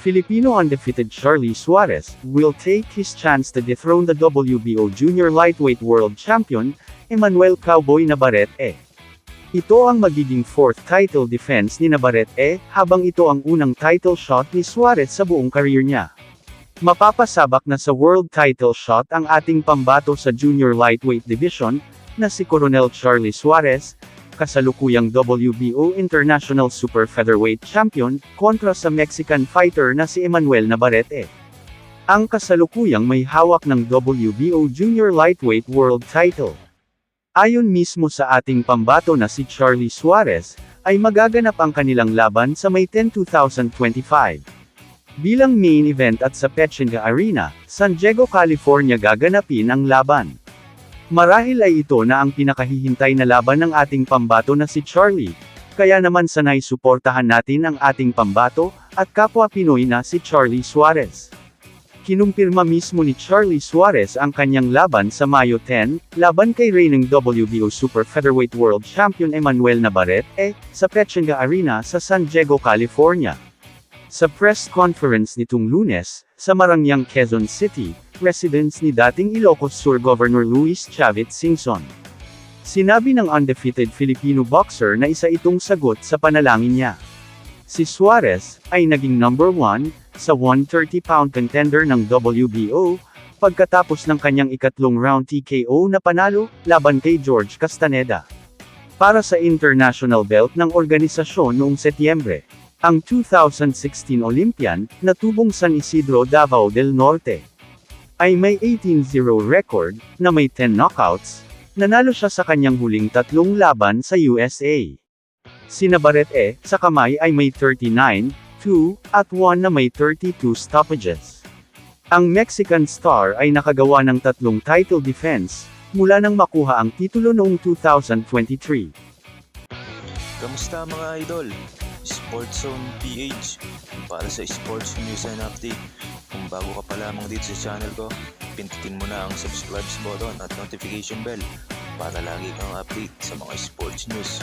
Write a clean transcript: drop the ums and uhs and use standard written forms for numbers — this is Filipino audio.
Filipino undefeated Charlie Suarez will take his chance to dethrone the WBO Junior Lightweight World Champion, Emmanuel "Cowboy" Navarrete. Ito ang magiging fourth title defense ni Navarrete, habang ito ang unang title shot ni Suarez sa buong career niya. Mapapasabak na sa world title shot ang ating pambato sa Junior Lightweight Division, na si Coronel Charlie Suarez, kasalukuyang WBO International Super Featherweight Champion, kontra sa Mexican fighter na si Emmanuel Navarrete. Ang kasalukuyang may hawak ng WBO Junior Lightweight World Title. Ayon mismo sa ating pambato na si Charlie Suarez, ay magaganap ang kanilang laban sa May 10, 2025. Bilang main event at sa Pechinga Arena, San Diego, California gaganapin ang laban. Marahil ay ito na ang pinakahihintay na laban ng ating pambato na si Charlie, kaya naman sanay suportahan natin ang ating pambato, at kapwa Pinoy na si Charlie Suarez. Kinumpirma mismo ni Charlie Suarez ang kanyang laban sa Mayo 10, laban kay reigning WBO Super Featherweight World Champion Emmanuel Navarrete, sa Pechinga Arena sa San Diego, California. Sa press conference nitong Lunes, sa Marañang, Quezon City, residence ni dating Ilocos Sur Governor Luis Chavit Singson. Sinabi ng undefeated Filipino boxer na isa itong sagot sa panalangin niya. Si Suarez, ay naging number 1, sa 130-pound contender ng WBO, pagkatapos ng kanyang ikatlong round TKO na panalo, laban kay George Castaneda. Para sa international belt ng organisasyon noong Setyembre. Ang 2016 Olympian, na tubong San Isidro, Davao del Norte, ay may 18-0 record, na may 10 knockouts, nanalo siya sa kanyang huling tatlong laban sa USA. Si Navarrete, sa kamay ay may 39, 2, at 1 na may 32 stoppages. Ang Mexican star ay nakagawa ng tatlong title defense, mula nang makuha ang titulo noong 2023. Kamusta mga idol? Sports Zone PH para sa sports news and update. Kung bago ka pa lamang dito sa channel ko, pindutin mo na ang subscribe button at notification bell para lagi kang update sa mga sports news.